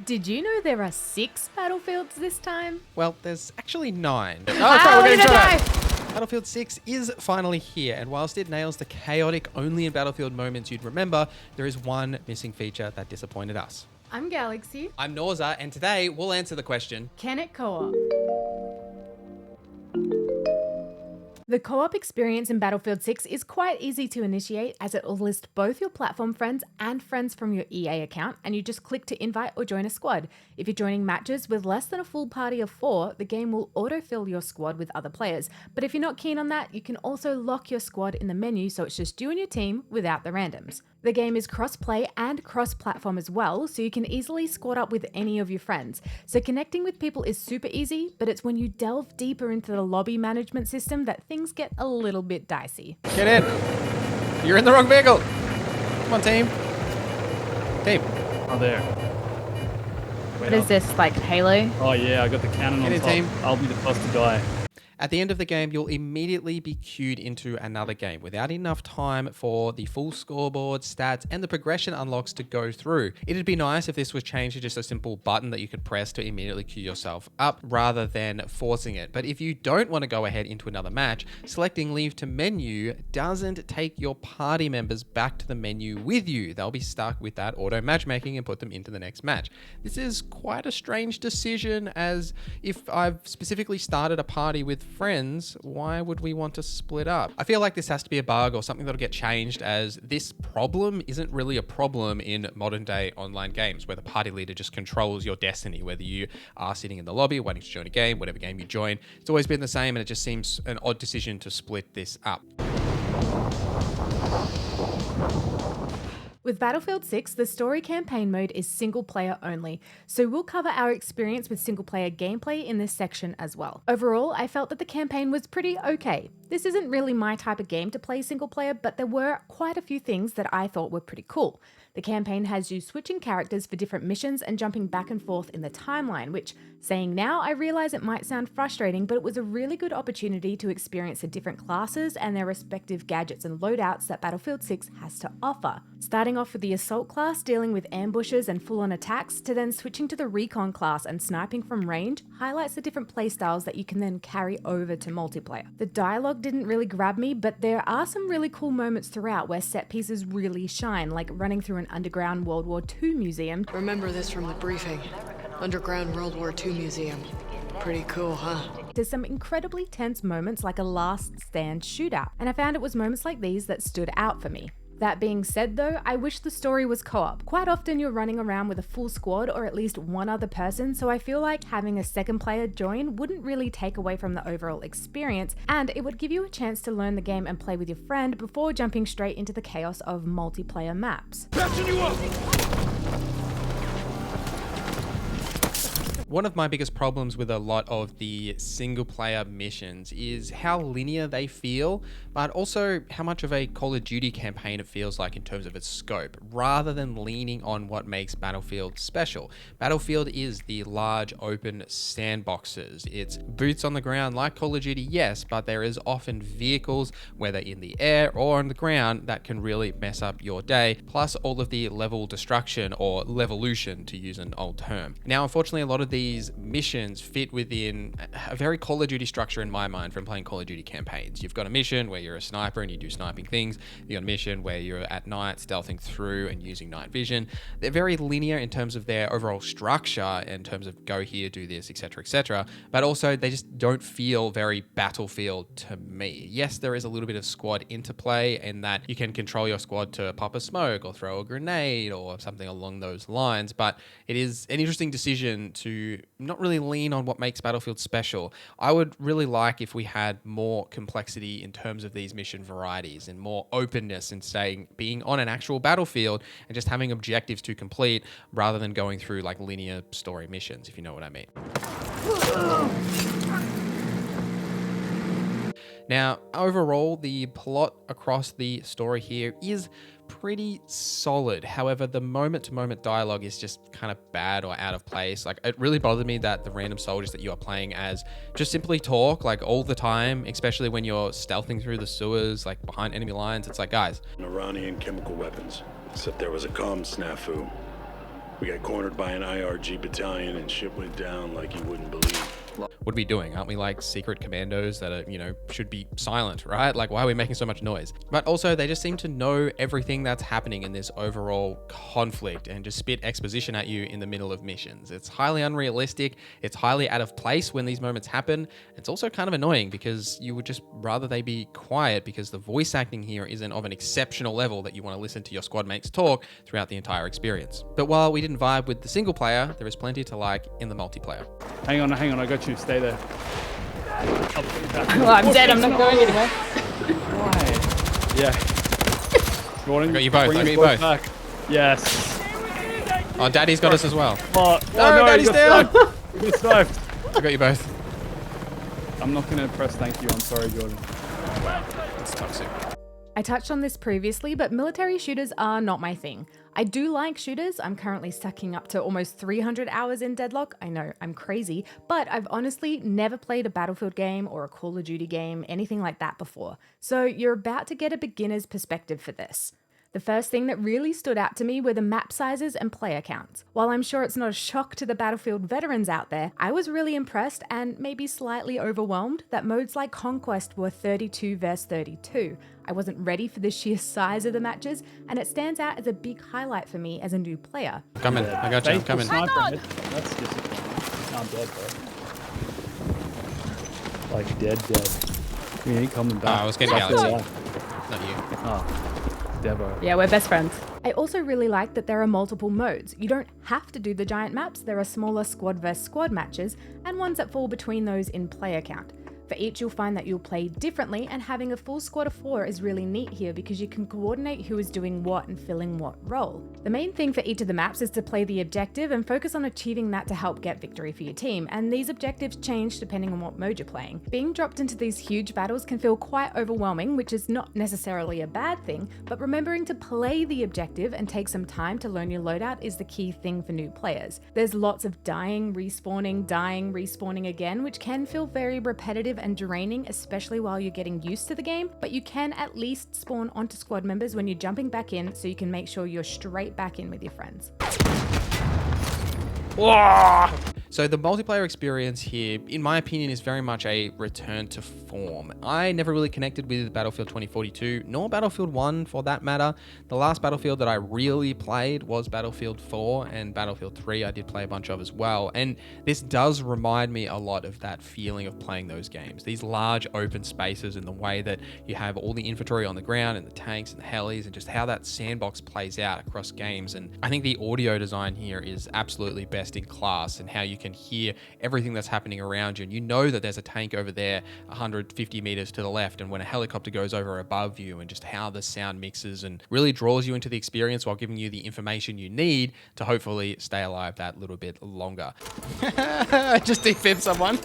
Did you know there are 6 battlefields this time? Well, there's actually 9. Oh, How we're did getting I shot die? at. Battlefield 6 is finally here, and whilst it nails the chaotic only in Battlefield moments you'd remember, there is one missing feature that disappointed us. I'm Galaxy. I'm Norza, and today we'll answer the question, Can it co-op? The co-op experience in Battlefield 6 is quite easy to initiate, as it will list both your platform friends and friends from your EA account, and you just click to invite or join a squad. If you're joining matches with less than a full party of 4, the game will autofill your squad with other players. But if you're not keen on that, you can also lock your squad in the menu so it's just you and your team without the randoms. The game is cross-play and cross-platform as well, so you can easily squad up with any of your friends. So connecting with people is super easy, but it's when you delve deeper into the lobby management system that things get a little bit dicey. get in. You're in the wrong vehicle. Come on, team. Team. Oh, there. What is this, like Halo? Oh, yeah, I got the cannon on Get in, top. team. I'll be the first to die. At the end of the game, you'll immediately be queued into another game without enough time for the full scoreboard, stats, and the progression unlocks to go through. It'd be nice if this was changed to just a simple button that you could press to immediately queue yourself up rather than forcing it. But if you don't want to go ahead into another match, selecting leave to menu doesn't take your party members back to the menu with you. They'll be stuck with that auto matchmaking and put them into the next match. This is quite a strange decision, as if I've specifically started a party with friends, why would we want to split up? I feel like this has to be a bug or something that'll get changed, as this problem isn't really a problem in modern day online games where the party leader just controls your destiny, whether you are sitting in the lobby waiting to join a game, whatever game you join. It's always been the same, and it just seems an odd decision to split this up. With Battlefield 6, the story campaign mode is single player only, so we'll cover our experience with single player gameplay in this section as well. Overall, I felt that the campaign was pretty okay. This isn't really my type of game to play single player, but there were quite a few things that I thought were pretty cool. The campaign has you switching characters for different missions and jumping back and forth in the timeline, which, saying now, I realize it might sound frustrating, but it was a really good opportunity to experience the different classes and their respective gadgets and loadouts that Battlefield 6 has to offer. Starting off with the Assault class dealing with ambushes and full-on attacks, to then switching to the Recon class and sniping from range, highlights the different playstyles that you can then carry over to multiplayer. The dialogue didn't really grab me, but there are some really cool moments throughout where set pieces really shine, like running through an underground World War II museum. Remember this from the briefing. Underground World War II museum. Pretty cool, huh? There's some incredibly tense moments like a last stand shootout, and I found it was moments like these that stood out for me. That being said though, I wish the story was co-op. Quite often you're running around with a full squad or at least one other person, so I feel like having a second player join wouldn't really take away from the overall experience, and it would give you a chance to learn the game and play with your friend before jumping straight into the chaos of multiplayer maps. One of my biggest problems with a lot of the single player missions is how linear they feel, but also how much of a Call of Duty campaign it feels like in terms of its scope, rather than leaning on what makes Battlefield special. Battlefield is the large open sandboxes. It's boots on the ground like Call of Duty, yes, but there is often vehicles, whether in the air or on the ground, that can really mess up your day, plus all of the level destruction or levolution, to use an old term. Now, unfortunately, a lot of these missions fit within a very Call of Duty structure in my mind from playing Call of Duty campaigns. You've got a mission where you're a sniper and you do sniping things. You've got a mission where you're at night stealthing through and using night vision. They're very linear in terms of their overall structure, in terms of go here, do this, etc., but also they just don't feel very Battlefield to me. Yes, there is a little bit of squad interplay in that you can control your squad to pop a smoke or throw a grenade or something along those lines, but it is an interesting decision to not really lean on what makes Battlefield special. I would really like if we had more complexity in terms of these mission varieties and more openness in being on an actual battlefield and just having objectives to complete rather than going through like linear story missions, if you know what I mean. Now, overall, the plot across the story here is pretty solid. However, the moment-to-moment dialogue is just kind of bad or out of place. Like, it really bothered me that the random soldiers that you are playing as just simply talk like all the time, especially when you're stealthing through the sewers, like behind enemy lines. It's like, guys, Iranian chemical weapons, except there was a comm snafu. We got cornered by an IRG battalion and shit went down like you wouldn't believe. What are we doing? Aren't we like secret commandos that are, should be silent, right? Like, why are we making so much noise? But also, they just seem to know everything that's happening in this overall conflict and just spit exposition at you in the middle of missions. It's highly unrealistic. It's highly out of place when these moments happen. It's also kind of annoying because you would just rather they be quiet because the voice acting here isn't of an exceptional level that you want to listen to your squad mates talk throughout the entire experience. But while we didn't vibe with the single player, there is plenty to like in the multiplayer. Hang on, I got you. Stay there. Well, I'm dead. I'm not going anywhere. Why? Yeah. I got you both. I got you both. Back. Yes. Oh, Daddy's got us as well. Oh, No, Daddy's down. You got sniped. I got you both. I'm not going to press thank you. I'm sorry, Jordan. Wow, it's toxic. I touched on this previously, but military shooters are not my thing. I do like shooters. I'm currently stacking up to almost 300 hours in Deadlock. I know, I'm crazy, but I've honestly never played a Battlefield game or a Call of Duty game, anything like that before. So you're about to get a beginner's perspective for this. The first thing that really stood out to me were the map sizes and player counts. While I'm sure it's not a shock to the Battlefield veterans out there, I was really impressed and maybe slightly overwhelmed that modes like Conquest were 32 versus 32. I wasn't ready for the sheer size of the matches, and it stands out as a big highlight for me as a new player. Come in. I got you. I'm coming. Sniper. That's disappointing. I'm dead, bro. Like dead. We ain't coming back. I was getting Galaxy. Not you. Oh. Devo. Yeah, we're best friends. I also really like that there are multiple modes. You don't have to do the giant maps, there are smaller squad vs squad matches, and ones that fall between those in player count. For each, you'll find that you'll play differently, and having a full squad of 4 is really neat here because you can coordinate who is doing what and filling what role. The main thing for each of the maps is to play the objective and focus on achieving that to help get victory for your team, and these objectives change depending on what mode you're playing. Being dropped into these huge battles can feel quite overwhelming, which is not necessarily a bad thing, but remembering to play the objective and take some time to learn your loadout is the key thing for new players. There's lots of dying, respawning again, which can feel very repetitive and draining, especially while you're getting used to the game, but you can at least spawn onto squad members when you're jumping back in so you can make sure you're straight back in with your friends. So the multiplayer experience here, in my opinion, is very much a return to form. I never really connected with Battlefield 2042, nor Battlefield 1 for that matter. The last Battlefield that I really played was Battlefield 4, and Battlefield 3 I did play a bunch of as well. And this does remind me a lot of that feeling of playing those games. These large open spaces and the way that you have all the infantry on the ground and the tanks and the helis and just how that sandbox plays out across games. And I think the audio design here is absolutely best in class, and how you can hear everything that's happening around you, and you know that there's a tank over there 150 meters to the left, and when a helicopter goes over above you, and just how the sound mixes and really draws you into the experience while giving you the information you need to hopefully stay alive that little bit longer. Just defib someone.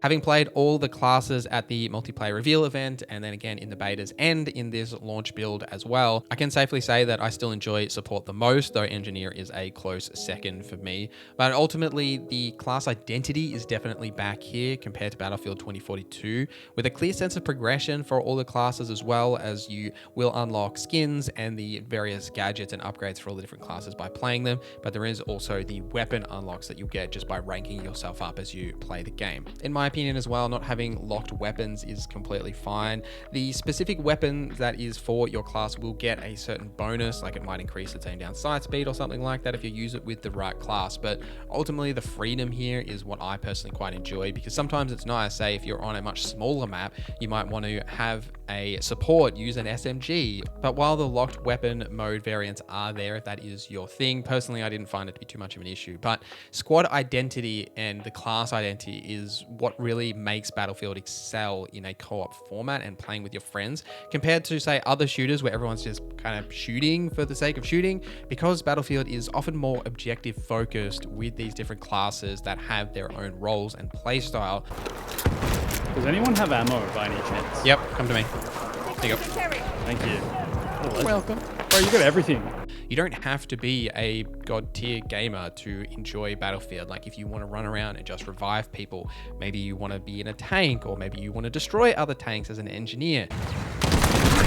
Having played all the classes at the multiplayer reveal event, and then again in the betas and in this launch build as well, I can safely say that I still enjoy support the most, though engineer is a close second for me. But ultimately, the class identity is definitely back here compared to Battlefield 2042, with a clear sense of progression for all the classes, as well as you will unlock skins and the various gadgets and upgrades for all the different classes by playing them. But there is also the weapon unlocks that you'll get just by ranking yourself up as you play the game. In my opinion as well, not having locked weapons is completely fine. The specific weapon that is for your class will get a certain bonus, like it might increase its aim down sight speed or something like that if you use it with the right class. But ultimately, the freedom here is what I personally quite enjoy, because sometimes it's nice, say if you're on a much smaller map, you might want to have a support use an SMG. But while the locked weapon mode variants are there, if that is your thing, personally I didn't find it to be too much of an issue. But squad identity and the class identity is what really makes Battlefield excel in a co-op format and playing with your friends, compared to say other shooters where everyone's just kind of shooting for the sake of shooting. Because Battlefield is often more objective focused with these different classes that have their own roles and play style. Does anyone have ammo by any chance? Yep, come to me. There you go. Thank you. Oh, Welcome. Bro, you got everything. You don't have to be a god tier gamer to enjoy Battlefield. Like if you want to run around and just revive people, maybe you want to be in a tank, or maybe you want to destroy other tanks as an engineer.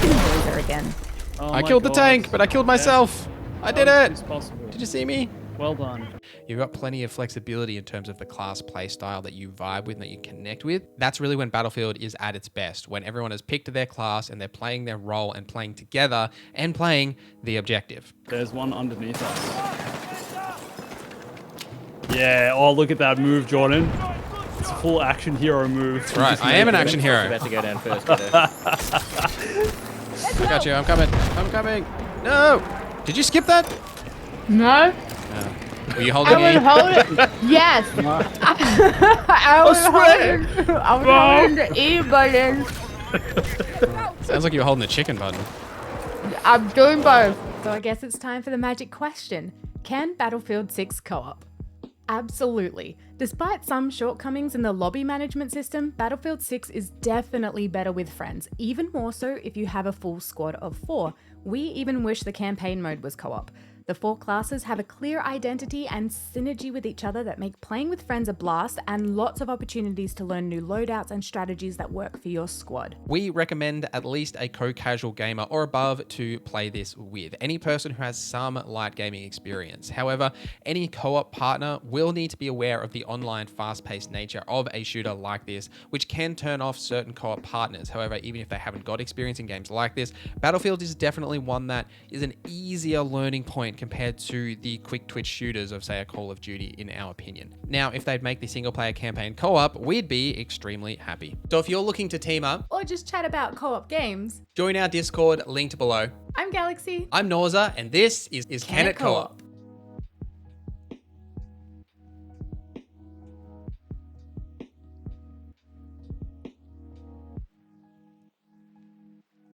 Laser again. Oh I my killed the God. tank, but I killed myself. I did How is it. this possible? Did you see me? Well done. You've got plenty of flexibility in terms of the class play style that you vibe with and that you connect with. That's really when Battlefield is at its best, when everyone has picked their class and they're playing their role and playing together and playing the objective. There's one underneath us. Yeah, oh, look at that move, Jordan. It's a full action hero move. That's right, I am an action hero. About to go down first. I got you, I'm coming. I'm coming. No! Did you skip that? No. Were you holding I E? would hold it. Yes. I was holding the E button. Sounds like you were holding the chicken button. I'm doing both. So I guess it's time for the magic question. Can Battlefield 6 co-op? Absolutely. Despite some shortcomings in the lobby management system, Battlefield 6 is definitely better with friends, even more so if you have a full squad of 4. We even wish the campaign mode was co-op. The 4 classes have a clear identity and synergy with each other that make playing with friends a blast, and lots of opportunities to learn new loadouts and strategies that work for your squad. We recommend at least a co-casual gamer or above to play this with. Any person who has some light gaming experience. However, any co-op partner will need to be aware of the online fast-paced nature of a shooter like this, which can turn off certain co-op partners. However, even if they haven't got experience in games like this, Battlefield is definitely one that is an easier learning point compared to the quick twitch shooters of, say, a Call of Duty, in our opinion. Now, if they'd make the single player campaign co-op, we'd be extremely happy. So if you're looking to team up Or just chat about co-op games. join our Discord linked below. I'm Galaxy. I'm Norza, and this is Can It Co-op?